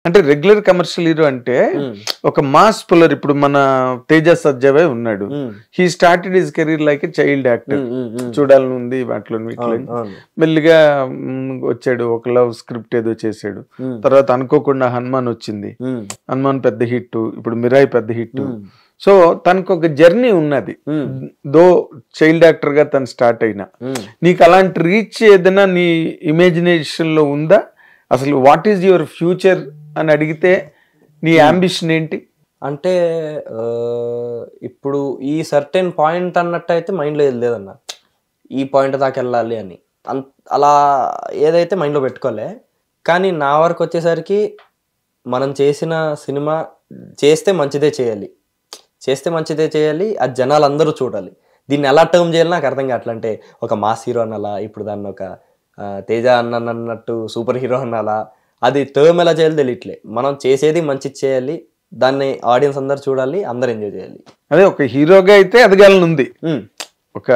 అంటే regular commercial hero అంటే ఒక మాస్ పుల్లర్. ఇప్పుడు మన తేజ సజ్జావే ఉన్నాడు. He started his career like a child actor. చూడాలని ఉంది వాటిలో వీటిలో మెల్లిగా వచ్చాడు. ఒక లవ్ స్క్రిప్ట్ ఏదో చేశాడు. తర్వాత అనుకోకుండా హనుమాన్ వచ్చింది. హనుమాన్ పెద్ద హిట్. ఇప్పుడు మిరాయి పెద్ద హిట్. సో తనకు ఒక జర్నీ ఉన్నది. దో చైల్డ్ యాక్టర్ గా తను స్టార్ట్ అయినా నీకు అలాంటి రీచ్ ఏదైనా నీ ఇమాజినేషన్ లో ఉందా? అసలు వాట్ ఈజ్ యువర్ ఫ్యూచర్ అని అడిగితే నీ అంబిషన్ ఏంటి? అంటే ఇప్పుడు ఈ సర్టెన్ పాయింట్ అన్నట్టు అయితే మైండ్లో ఏది లేదన్న. ఈ పాయింట్ దాకా వెళ్ళాలి అని అలా ఏదైతే మైండ్లో పెట్టుకోలే. కానీ నా వరకు వచ్చేసరికి మనం చేసిన సినిమా చేస్తే మంచిదే చేయాలి, అది జనాలు అందరూ చూడాలి. దీన్ని ఎలా టర్మ్ చేయాలి నాకు అర్థం కావట్లే. అంటే ఒక మాస్ హీరో అనాలా, ఇప్పుడు దాన్ని ఒక తేజ అన్నట్టు సూపర్ హీరో అనాలా, అది టర్మ్ ఎలా చేయాలి తెలియట్లే. మనం చేసేది మంచి చేయాలి, దాన్ని ఆడియన్స్ అందరు చూడాలి, అందరు ఎంజాయ్ చేయాలి. అదే ఒక హీరోగా అయితే ఎదగాలని ఉంది. ఒక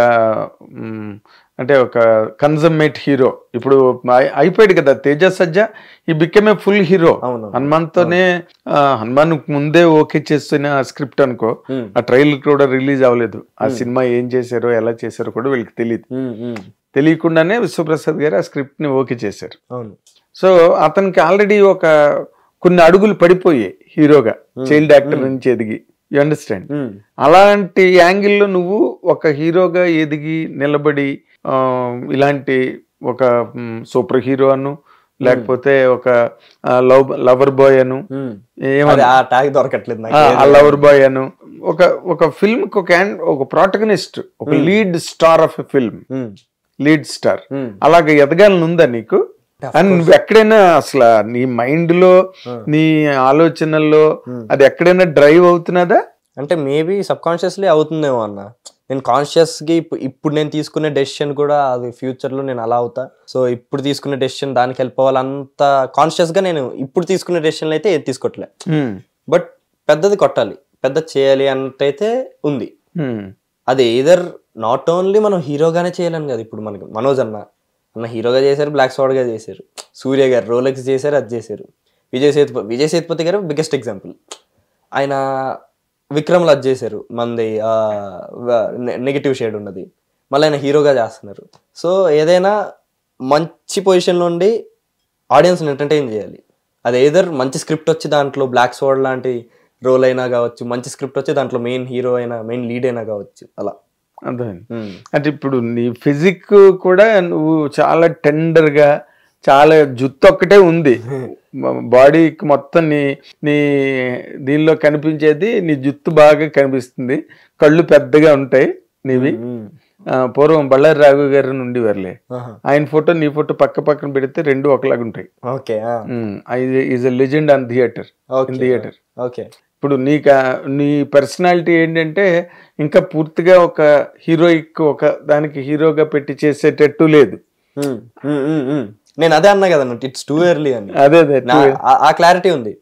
అంటే ఒక కన్జమ్మేట్ హీరో ఇప్పుడు అయిపోయాడు కదా తేజ సజ్జా. ఈ became a full hero. Hanuman తోనే హనుమాన్ ముందే ఓకే చేస్తున్న స్క్రిప్ట్ అనుకో, ఆ ట్రైలర్ కూడా రిలీజ్ అవ్వలేదు. ఆ సినిమా ఏం చేశారో ఎలా చేశారో కూడా వీళ్ళకి తెలియదు. తెలియకుండానే విశ్వప్రసాద్ గారు ఆ స్క్రిప్ట్ ని ఓకే చేశారు. సో అతనికి ఆల్రెడీ ఒక కొన్ని అడుగులు పడిపోయాయి హీరోగా, చైల్డ్ యాక్టర్ నుంచి ఎదిగి. You understand? అలాంటి యాంగిల్లో నువ్వు ఒక హీరోగా ఎదిగి నిలబడి ఇలాంటి ఒక సూపర్ హీరో అను, లేకపోతే ఒక లవర్ బాయ్ అను, లవర్ బాయ్ అను, ఒక ఫిల్మ్ ఒక ప్రోటగనిస్ట్, ఒక lead star of a film, lead star అలాగే ఎదగాలని ఉందా నీకు? అండ్ నువ్వు ఎక్కడైనా అసలు నీ మైండ్ లో నీ ఆలోచనల్లో అది ఎక్కడైనా డ్రైవ్ అవుతున్నదా? అంటే మేబీ సబ్ కాన్షియస్లీ అవుతుందేమో అన్న. నేను కాన్షియస్ గా ఇప్పుడు నేను తీసుకునే డెసిషన్ కూడా అది ఫ్యూచర్ లో నేను అలా అవుతా. సో ఇప్పుడు తీసుకునే డెసిషన్ దానికి హెల్ప్ అవ్వాలంత కాన్షియస్ గా నేను ఇప్పుడు తీసుకునే డెసిషన్ అయితే ఏది తీసుకోవట్లే. బట్ పెద్దది కొట్టాలి, పెద్ద చేయాలి అన్నట్టయితే ఉంది. అది ఎయిదర్ నాట్ ఓన్లీ మనం హీరోగానే చేయాలని కదా. ఇప్పుడు మనకి మనోజ్ అన్న హీరోగా చేశారు, బ్లాక్ స్వాడ్ గా చేశారు, సూర్య గారు రోలెక్స్ చేశారు, అది చేశారు. విజయ్ సేతుపతి గారు బిగ్గెస్ట్ ఎగ్జాంపుల్. ఆయన విక్రమ్లు అది చేశారు, మంది నెగిటివ్ షేడ్ ఉన్నది, మళ్ళీ ఆయన హీరోగా చేస్తున్నారు. సో ఏదైనా మంచి పొజిషన్లో ఉండి ఆడియన్స్ని ఎంటర్టైన్ చేయాలి. అది ఏదర్ మంచి స్క్రిప్ట్ వచ్చి దాంట్లో బ్లాక్ స్వాడ్ లాంటి రోల్ అయినా కావచ్చు, మంచి స్క్రిప్ట్ వచ్చి దాంట్లో మెయిన్ హీరో అయినా మెయిన్ లీడ్ అయినా కావచ్చు. అలా అర్థమైంది. అంటే ఇప్పుడు నీ ఫిజిక్ కూడా నువ్వు చాలా టెండర్ గా, చాలా జుత్తు ఒక్కటే ఉంది బాడీకి మొత్తం. నీ దీనిలో కనిపించేది నీ జుత్తు బాగా కనిపిస్తుంది, కళ్ళు పెద్దగా ఉంటాయి నీవి. పూర్వం బళ్ళారి రాఘు గారి నుండి వర్లే, ఆయన ఫోటో నీ ఫోటో పక్క పక్కన పెడితే రెండు ఒకలాగా ఉంటాయి. Is a legend on theatre. ఇప్పుడు నీ పర్సనాలిటీ ఏంటంటే ఇంకా పూర్తిగా ఒక హీరోయిక్, ఒక దానికి హీరోగా పెట్టి చేసేటట్టు లేదు. నేను అదే అన్నా కదా, ఇట్స్ టూ ఎర్లీ అని. అదే ఆ క్లారిటీ ఉంది.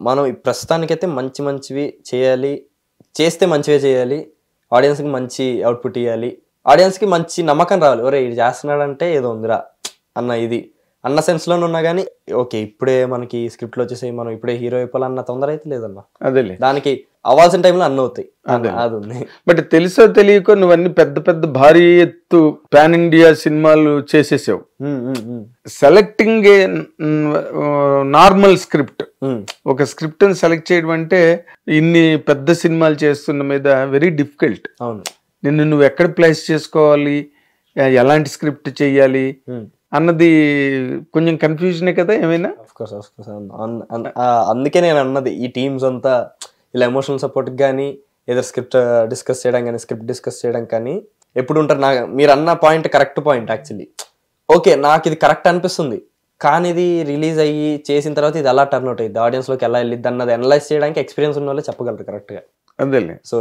మనం ప్రస్తుతానికైతే మంచివి చేయాలి, చేస్తే మంచివే చేయాలి, ఆడియన్స్కి మంచి అవుట్పుట్ ఇవ్వాలి, ఆడియన్స్కి మంచి నమ్మకం రావాలి. ఒరే ఇది చేస్తున్నాడంటే ఏదో ఉందిరా అన్న సెన్స్లోనే ఉన్నా కానీ ఓకే ఇప్పుడే మనకి స్క్రిప్ట్లో వచ్చేసి మనం ఇప్పుడే హీరో అయిపోవాలన్న తొందర అయితే లేదన్న. అదేలే, దానికి అవ్వాల్సిన టైంలో అన్నీ అవుతాయి. అది ఉంది. బట్ తెలుసో తెలియకో నువ్వన్నీ పెద్ద భారీ ఎత్తు పాన్ ఇండియా సినిమాలు చేసేసావు. సెలెక్టింగ్ ఏ నార్మల్ స్క్రిప్ట్, ఒక స్క్రిప్ట్ ని సెలెక్ట్ చేయడం అంటే ఇన్ని పెద్ద సినిమాలు చేస్తున్న మీద వెరీ డిఫికల్ట్. అవును, నువ్వు ఎక్కడ ప్లేస్ చేసుకోవాలి, ఎలాంటి స్క్రిప్ట్ చెయ్యాలి అన్నది కొంచెం కన్ఫ్యూజనే కదా ఏమైనా? అందుకే నేను అన్నది, ఈ టీమ్స్ అంతా ఇలా ఎమోషనల్ సపోర్ట్ కానీ ఏదో స్క్రిప్ట్ డిస్కస్ చేయడం కానీ ఎప్పుడు ఉంటారు. మీరు అన్న point correct point actually. Okay నాకు ఇది కరెక్ట్ అనిపిస్తుంది, కానీ ఇది రిలీజ్ అయ్యి చేసిన తర్వాత ఇది ఎలా టర్న్ అవుట్ అయ్యింది, ఆడియన్స్లోకి ఎలా వెళ్ళిద్ది అన్నది అనలైజ్ చేయడానికి ఎక్స్పీరియన్స్ ఉన్న వాళ్ళే చెప్పగలరు కరెక్ట్గా. అదేలే. సో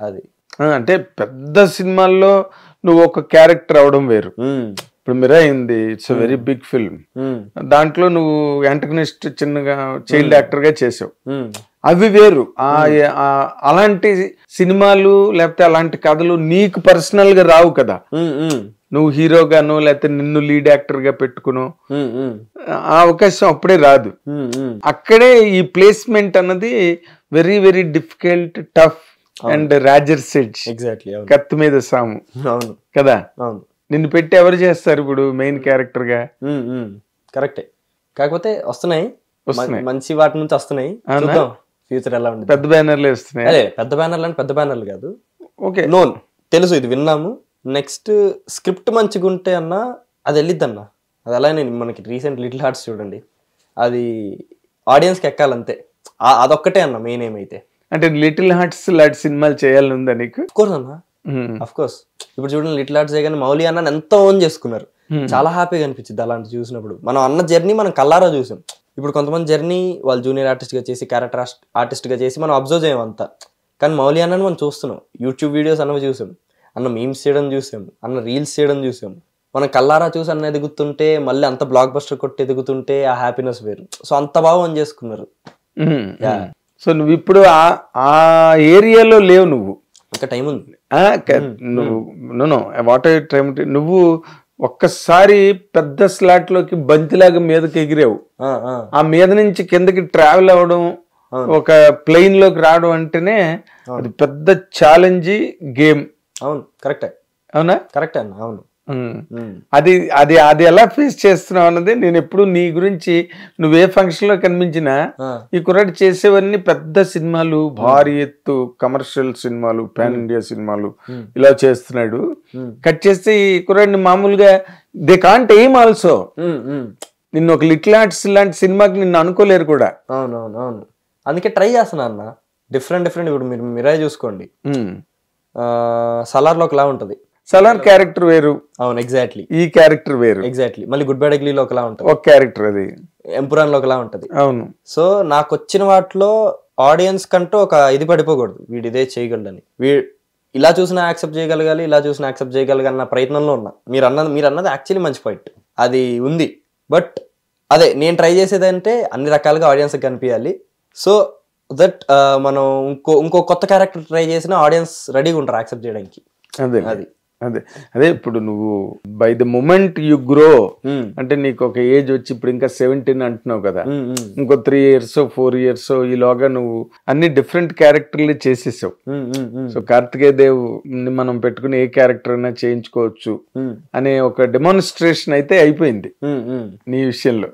అది అంటే పెద్ద సినిమాల్లో నువ్వు ఒక క్యారెక్టర్ అవడం వేరు. ఇప్పుడు మిరాయి ఉంది, ఇట్స్ వెరీ బిగ్ ఫిల్మ్. దాంట్లో నువ్వు యాంటగనిస్ట్ చిన్నగా చైల్డ్ యాక్టర్ గా చేసావు, అవి వేరు. అలాంటి సినిమాలు లేకపోతే అలాంటి కథలు నీకు పర్సనల్ గా రావు కదా. నువ్వు హీరోగానో లేకపోతే నిన్ను లీడ్ యాక్టర్ గా పెట్టుకును ఆ అవకాశం అప్పుడే రాదు. అక్కడే ఈ ప్లేస్మెంట్ అన్నది very very difficult, tough and Roger sedge, exactly కత్తి మీద సాము కదా. నిన్ను పెట్టి ఎవరు చేస్తారు ఇప్పుడు మెయిన్ క్యారెక్టర్ గా? కరెక్టే. కాకపోతే వస్తున్నాయి మంచి వాటి నుంచి వస్తున్నాయి, ఫ్యూచర్ ఎలా ఉంటుంది. పెద్ద బ్యానర్లు వస్తున్నాయి. అదే పెద్ద బ్యానర్లు అంటే పెద్ద బ్యానర్లు కాదు, ఓకే నోన్ తెలుసు, ఇది విన్నాము. నెక్స్ట్ స్క్రిప్ట్ మంచిగా ఉంటే అన్న అది వెళ్ళిద్ది అన్న. అది అలానే మనకి రీసెంట్ లిటిల్ హార్ట్స్ చూడండి, అది ఆడియన్స్కి ఎక్కాలంతే, అదొక్కటే అన్న మెయిన్ ఏమైతే. అంటే లిటిల్ హార్ట్స్ లాంటి సినిమాలు చేయాలని ఉందా నీకు? కోర్స్ అన్న, అఫ్ కోర్స్. ఇప్పుడు చూడండి లిటిల్ హార్ట్స్ చేయగానే మౌలి అన్న ఎంతో ఓన్ చేసుకున్నారు, చాలా హ్యాపీగా అనిపించింది అలాంటి చూసినప్పుడు. మనం అన్న జర్నీ మనం కల్లారా చూసాం. ఇప్పుడు కొంతమంది జర్నీ వాళ్ళు జూనియర్ ఆర్టిస్ట్గా చేసి క్యారెక్టర్ ఆర్టిస్ట్గా చేసి మనం అబ్జర్వ్ చేయం అంతా, కానీ మౌలి అన్నని మనం చూస్తున్నాం. యూట్యూబ్ వీడియోస్ అన్నవి చూసాం, అన్న మీమ్స్ చేయడం చూసాం, అన్న రీల్స్ చేయడం చూసాం. మనం కల్లారా చూసి అన్న ఎదుగుతుంటే, మళ్ళీ అంత బ్లాక్ బస్టర్ కొట్టి ఎదుగుతుంటే ఆ హ్యాపీనెస్ వేరు. సో అంత బాగా ఓన్ చేసుకున్నారు. సో నువ్వు ఇప్పుడు ఆ ఏరియాలో లేవు, నువ్వు ఇంకా టైం ఉంది. నువ్వు వాట్ టైం, నువ్వు ఒక్కసారి పెద్ద స్లాట్ లోకి బంతిలాగా మీదకి ఎగిరావు, ఆ మీద నుంచి కిందకి ట్రావెల్ అవ్వడం, ఒక ప్లేన్ లోకి రావడం అంటేనే అది పెద్ద ఛాలెంజ్ గేమ్. అవును, కరెక్టే. అవునా? కరెక్టే అన్న, అవును. అది అది అది ఎలా ఫేస్ చేస్తున్నావు అన్నది నేను ఎప్పుడు నీ గురించి, నువ్వే ఫంక్షన్ లో కనిపించినా ఈ కుర్రాడు చేసేవన్నీ పెద్ద సినిమాలు, భారీ ఎత్తు కమర్షియల్ సినిమాలు, పాన్ ఇండియా సినిమాలు ఇలా చేస్తున్నాడు. కట్ చేస్తే ఈ కుర్రాడిని మామూలుగా దే కాంట్ ఎయిమ్ ఆల్సో. నిన్ను ఒక లిటిల్ ఆర్ట్స్ లాంటి సినిమాకి నిన్ను అనుకోలేరు కూడా. అవునవును, అవును. అందుకే ట్రై చేస్తున్నా అన్న, డిఫరెంట్ డిఫరెంట్. ఇప్పుడు మీరు మీరే చూసుకోండి, సలార్ లో ఒకలా ఉంటది, సలార్ క్యారెక్టర్ వేరు. అవును, ఎగ్జాక్ట్లీ. ఈ క్యారెక్టర్ వేరు, ఎగ్జాక్ట్లీ. మళ్ళీ గుడ్ బై డగ్లీలో ఒకలా ఉంటది, ఒక క్యారెక్టర్, అది ఎంపురాన్ లో ఒకలా ఉంటది. అవును. సో నాకు వచ్చిన వాటిలో ఆడియన్స్ కంటూ ఒక ఇది పడిపోకూడదు, వీడు ఇదే చేయగలడని. ఇలా చూసినా యాక్సెప్ట్ చేయగలగాలి, ఇలా చూసినా యాక్సెప్ట్ చేయగలగన్న ప్రయత్నంలో ఉన్నా. మీరు అన్నది యాక్చువల్లీ మంచి పాయింట్, అది ఉంది. బట్ అదే నేను ట్రై చేసేది అంటే అన్ని రకాలుగా ఆడియన్స్ కనిపించాలి. సో దట్ మనం ఇంకో కొత్త క్యారెక్టర్ ట్రై చేసినా ఆడియన్స్ రెడీగా ఉంటారు యాక్సెప్ట్ చేయడానికి. అదే అది అదే అదే ఇప్పుడు నువ్వు by the moment you grow, అంటే నీకు ఒక ఏజ్ వచ్చి ఇప్పుడు ఇంకా 17 అంటున్నావు కదా, ఇంకో 3 years 4 years ఈలోగా నువ్వు అన్ని డిఫరెంట్ క్యారెక్టర్లు చేసేసావు. సో కార్తికేయ దేవ్ మనం పెట్టుకుని ఏ క్యారెక్టర్ అయినా చేయించుకోవచ్చు అనే ఒక డెమాన్స్ట్రేషన్ అయితే అయిపోయింది నీ విషయంలో.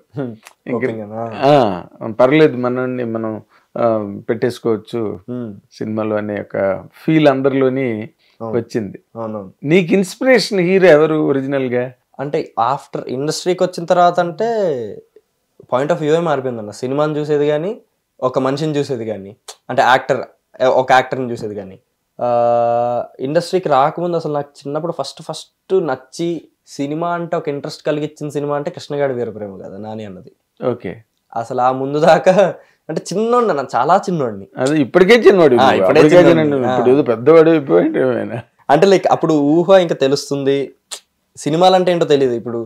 పర్లేదు, మనల్ని మనం పెట్టేసుకోవచ్చు సినిమాలో అనే ఒక ఫీల్ అందరిలోని వచ్చింది. నీకు ఇన్స్పిరేషన్ హీరో ఎవరు ఒరిజినల్ గా? అంటే ఆఫ్టర్ ఇండస్ట్రీకి వచ్చిన తర్వాత అంటే పాయింట్ ఆఫ్ వ్యూ మారిపోయిందన్న. సినిమాని చూసేది కానీ, ఒక మనిషిని చూసేది కానీ, అంటే ఒక యాక్టర్ని చూసేది కానీ. ఇండస్ట్రీకి రాకముందు అసలు నాకు చిన్నప్పుడు ఫస్ట్ నచ్చి సినిమా అంటే ఒక ఇంట్రెస్ట్ కలిగించిన సినిమా అంటే కృష్ణగాడి వీరప్రేమ కదా, నాని అన్నది. ఓకే. అసలు ఆ ముందు దాకా అంటే చిన్నోడిని అన్న, చాలా చిన్నోడిని. అది ఇప్పటికే చిన్నవాడు, పెద్దవాడు. అంటే లైక్ అప్పుడు ఊహ ఇంకా తెలుస్తుంది, సినిమాలు అంటే ఏంటో తెలియదు. ఇప్పుడు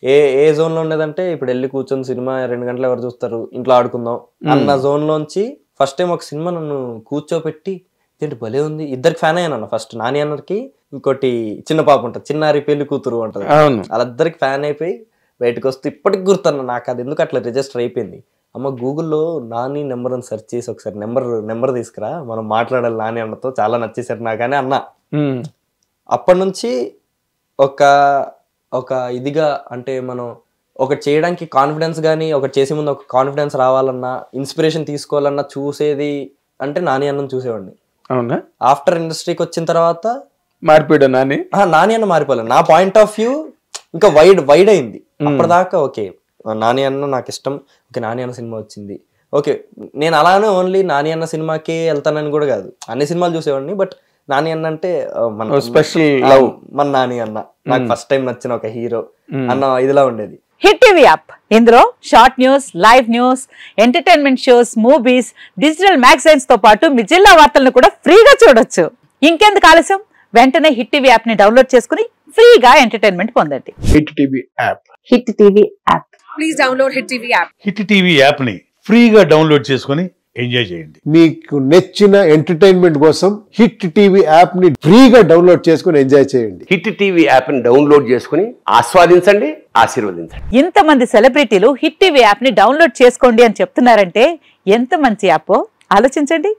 ఏ జోన్ లో ఉండేదంటే, ఇప్పుడు వెళ్ళి కూర్చొని సినిమా 2 గంటలు ఎవరు చూస్తారు, ఇంట్లో ఆడుకుందాం అన్న జోన్ లోంచి ఫస్ట్ టైం ఒక సినిమా నన్ను కూర్చోపెట్టి ఏంటి భలే ఉంది, ఇద్దరికి ఫ్యాన్ అయ్యాను ఫస్ట్. నాని అన్నకి, ఇంకోటి చిన్న పాప ఉంటుంది, చిన్నారి పెళ్లి కూతురు ఉంటుంది, వాళ్ళిద్దరికి ఫ్యాన్ అయిపోయి బయటకు వస్తే ఇప్పటికి గుర్తున్నా. నాకు అది ఎందుకు అట్లా రిజిస్టర్ అయిపోయింది. అమ్మ గూగుల్లో నాని నెంబర్ అని సెర్చ్ చేసి ఒకసారి నెంబర్ తీసుకురా, మనం మాట్లాడాలి నాని అన్నతో, చాలా నచ్చేసారు నాకని అన్నా. అప్పటి నుంచి ఒక ఇదిగా, అంటే మనం ఒకటి చేయడానికి కాన్ఫిడెన్స్ కానీ, ఒకటి చేసే ముందు ఒక కాన్ఫిడెన్స్ రావాలన్నా, ఇన్స్పిరేషన్ తీసుకోవాలన్నా చూసేది అంటే నాని అన్నం చూసేవాడిని. అవునా? ఆఫ్టర్ ఇండస్ట్రీకి వచ్చిన తర్వాత మారిపోయాడు నాని అన్న మారిపోలేదు. నా పాయింట్ ఆఫ్ వ్యూ ఇంకా వైడ్ అయింది. అప్పటిదాకా ఓకే నాని అన్న నాకు ఇష్టం, ఓకే నాని అన్న సినిమా వచ్చింది, ఓకే నేను అలానే ఓన్లీ నాని అన్న సినిమాకి వెళ్తానని కూడా కాదు, అన్ని సినిమాలు చూసేవాడిని. బట్ నాని అన్న అంటే మన స్పెషల్ లవ్, మన నాని అన్న నాకు ఫస్ట్ టైం నచ్చిన ఒక హీరో అన్న ఇదిలా ఉండేది. హిట్ టీవీ యాప్, ఇందులో short news, live news, entertainment shows, movies, digital magazines తో పాటు మీ జిల్లా వార్తలను కూడా ఫ్రీగా చూడొచ్చు. ఇంకెందుకు ఆలస్యం, వెంటనే హిట్ టీవీ యాప్ ని డౌన్లోడ్ చేసుకుని ఫ్రీగా ఎంటర్టైన్మెంట్ పొందండి. Hit TV app, hit TV app, please download hit TV app. Hit TV app ని ఫ్రీగా డౌన్లోడ్ చేసుకుని ఎంజాయ్ చేయండి. మీకు నచ్చిన ఎంటర్టైన్మెంట్ కోసం హిట్ టీవీ యాప్ ని ఫ్రీగా డౌన్లోడ్ చేసుకుని ఎంజాయ్ చేయండి. హిట్ టీవీ యాప్ ని డౌన్లోడ్ చేసుకుని ఆస్వాదించండి, ఆశీర్వదించండి. ఇంతమంది సెలబ్రిటీలు హిట్ టీవీ యాప్ ని డౌన్లోడ్ చేసుకోండి అని చెప్తున్నారంటే ఎంత మంచి యాప్ ఆలోచించండి.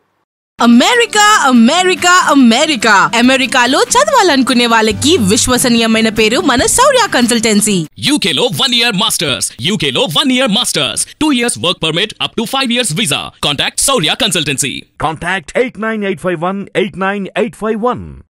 అమెరికా అమెరికా అమెరికా అమెరికాలో చదవాలనుకునే వాళ్ళకి విశ్వసనీయమైన పేరు మన శౌర్య కన్సల్టెన్సీ. UK లో 1 year masters, UK లో 1 year masters, 2 years work permit up to 5 years visa. Contact Saurya Consultancy. Contact 89851 89851.